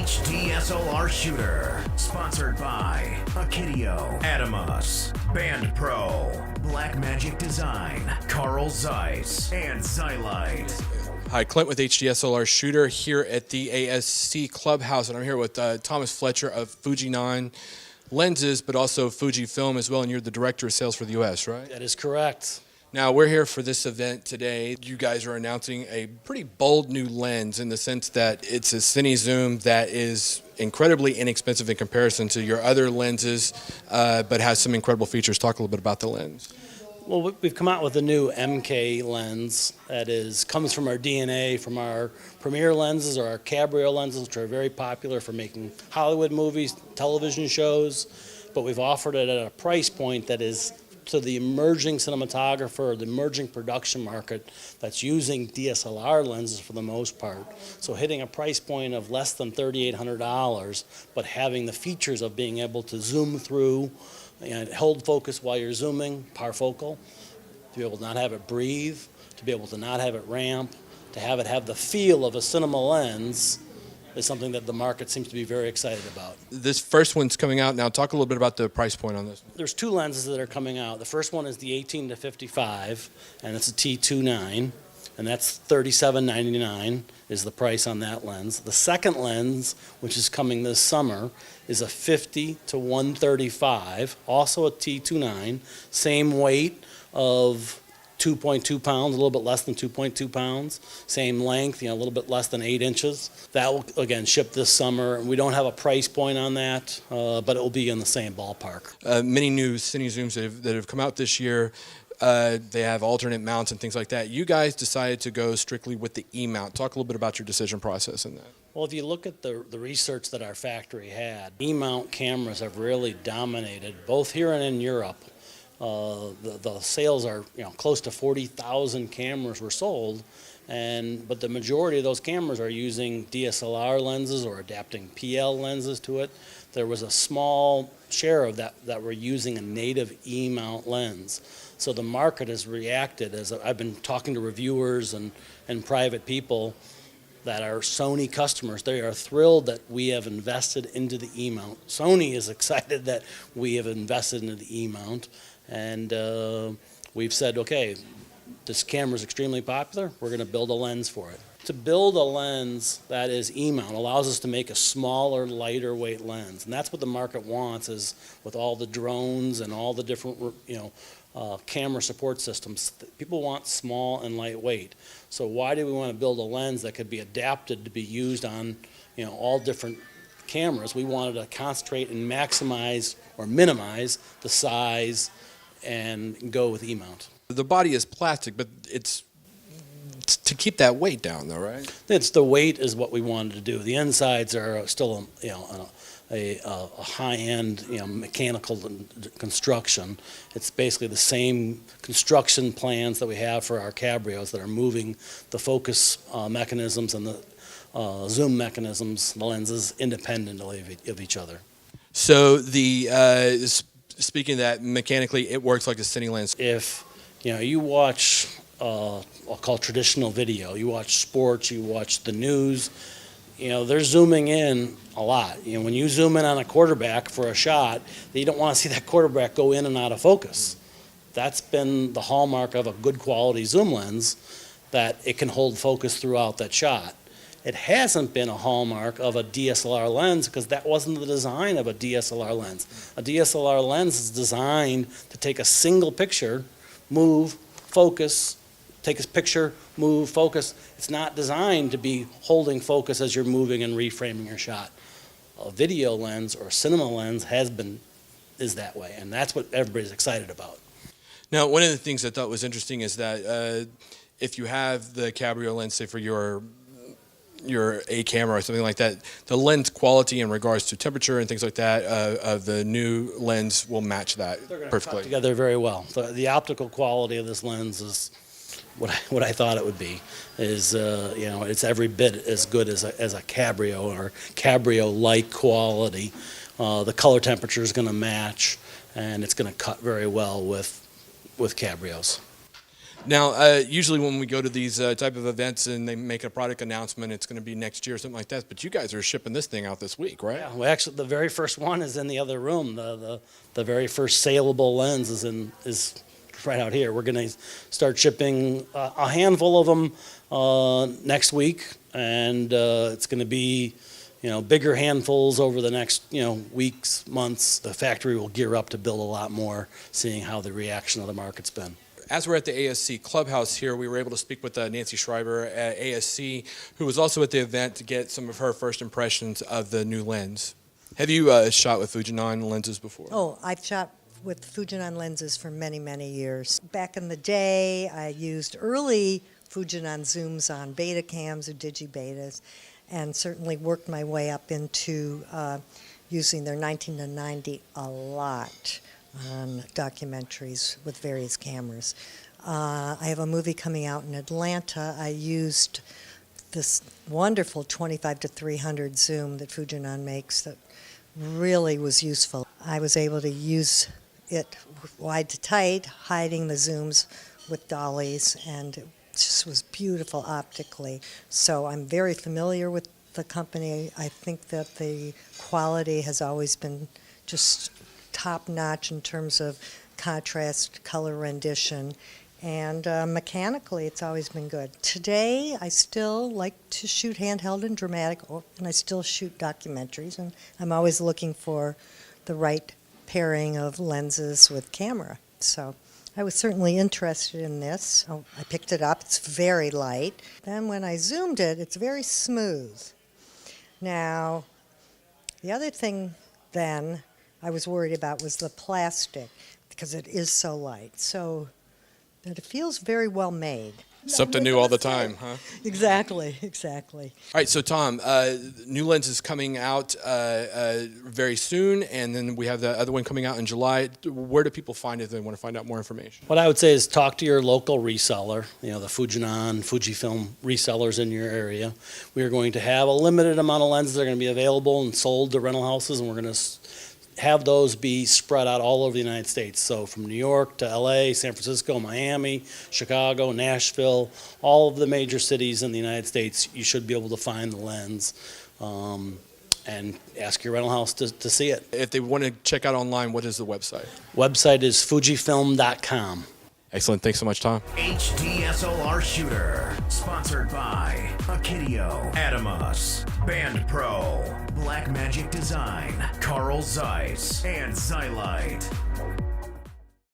DSLR shooter. Sponsored by Akidio, Adamus, Band Pro, Blackmagic Design, Carl Zeiss, and Xylite. Hi, Clint with DSLR Shooter here at the ASC Clubhouse, and I'm here with Thomas Fletcher of FUJINON lenses, but also FUJIFILM as well, and you're the Director of Sales for the U.S., right? That is correct. Now, we're here for this event today. You guys are announcing a pretty bold new lens in the sense that it's a cine zoom that is incredibly inexpensive in comparison to your other lenses, but has some incredible features. Talk a little bit about the lens. Well, we've come out with a new MK lens that comes from our DNA, from our Premiere lenses or our Cabrio lenses, which are very popular for making Hollywood movies, television shows, but we've offered it at a price point that is to the emerging cinematographer, the emerging production market that's using DSLR lenses for the most part. So hitting a price point of less than $3,800, but having the features of being able to zoom through and hold focus while you're zooming, parfocal, to be able to not have it breathe, to be able to not have it ramp, to have it have the feel of a cinema lens is something that the market seems to be very excited about. This first one's coming out now. Talk a little bit about the price point on this. There's two lenses that are coming out. The first one is the 18-55, and it's a T29, and that's $37.99 is the price on that lens. The second lens, which is coming this summer, is a 50-135, also a T29, same weight of 2.2 pounds, a little bit less than 2.2 pounds, same length, a little bit less than 8 inches. That will, again, ship this summer. We don't have a price point on that, but it will be in the same ballpark. Many new cine zooms that have come out this year, they have alternate mounts and things like that. You guys decided to go strictly with the EMount. Talk a little bit about your decision process in that. Well, if you look at the research that our factory had, EMount cameras have really dominated, both here and in Europe. The sales are close to 40,000 cameras were sold, but the majority of those cameras are using DSLR lenses or adapting PL lenses to it. There was a small share of that were using a native EMount lens. So the market has reacted, as I've been talking to reviewers and private people that are Sony customers. They are thrilled that we have invested into the EMount. Sony is excited that we have invested into the EMount. And we've said, okay, this camera is extremely popular. We're going to build a lens for it. To build a lens that is EMount allows us to make a smaller, lighter weight lens. And that's what the market wants, is with all the drones and all the different camera support systems. People want small and lightweight. So why do we want to build a lens that could be adapted to be used on all different cameras? We wanted to concentrate and maximize or minimize the size and go with EMount. The body is plastic, but it's to keep that weight down, though, right? It's the weight is what we wanted to do. The insides are still a high-end mechanical construction. It's basically the same construction plans that we have for our Cabrios that are moving the focus mechanisms and the zoom mechanisms, the lenses, independently of each other. So speaking of that, mechanically, it works like a cine lens. If you watch, I'll call traditional video, you watch sports, you watch the news, they're zooming in a lot. When you zoom in on a quarterback for a shot, you don't want to see that quarterback go in and out of focus. That's been the hallmark of a good quality zoom lens, that it can hold focus throughout that shot. It hasn't been a hallmark of a DSLR lens because that wasn't the design of a DSLR lens. A DSLR lens is designed to take a single picture, move, focus, take a picture, move, focus. It's not designed to be holding focus as you're moving and reframing your shot. A video lens or a cinema lens is that way, and that's what everybody's excited about. Now, one of the things I thought was interesting is that if you have the Cabrio lens, say for your A camera or something like that, the lens quality in regards to temperature and things like that of the new lens will match that perfectly. Cut together very well. The optical quality of this lens is what I thought it would be. It's every bit as good as a Cabrio or Cabrio-like quality. The color temperature is going to match, and it's going to cut very well with Cabrios. Now, usually when we go to these type of events and they make a product announcement, it's going to be next year or something like that. But you guys are shipping this thing out this week, right? Yeah, well, actually, the very first one is in the other room. The very first saleable lens is right out here. We're going to start shipping a handful of them next week, and it's going to be, bigger handfuls over the next, weeks, months. The factory will gear up to build a lot more, seeing how the reaction of the market's been. As we're at the ASC Clubhouse here, we were able to speak with Nancy Schreiber at ASC, who was also at the event to get some of her first impressions of the new lens. Have you shot with FUJINON lenses before? Oh, I've shot with FUJINON lenses for many, many years. Back in the day, I used early FUJINON zooms on beta cams or digibetas, and certainly worked my way up into using their 19-90 a lot on documentaries with various cameras. I have a movie coming out in Atlanta. I used this wonderful 25-300 zoom that FUJINON makes that really was useful. I was able to use it wide to tight, hiding the zooms with dollies, and it just was beautiful optically. So I'm very familiar with the company. I think that the quality has always been just top-notch in terms of contrast, color rendition, and mechanically it's always been good. Today I still like to shoot handheld and dramatic, and I still shoot documentaries, and I'm always looking for the right pairing of lenses with camera. So I was certainly interested in this. Oh, I picked it up. It's very light. Then when I zoomed it, it's very smooth. Now, the other thing then I was worried about was the plastic, because it is so light. So that it feels very well made. Something new all the time, huh? Exactly, exactly. All right, so Tom, new lens is coming out very soon, and then we have the other one coming out in July. Where do people find it if they want to find out more information? What I would say is talk to your local reseller, the FUJINON, FUJIFILM resellers in your area. We are going to have a limited amount of lenses that are going to be available and sold to rental houses, and we're going to have those be spread out all over the United States. So from New York to LA, San Francisco, Miami, Chicago, Nashville, all of the major cities in the United States, you should be able to find the lens and ask your rental house to see it. If they want to check out online, what is the website? Website is FUJIFILM.com. Excellent. Thanks so much, Tom. DSLR shooter. Sponsored by Akitio, Adamus, Band Pro, Blackmagic Design, Carl Zeiss, and Xylite.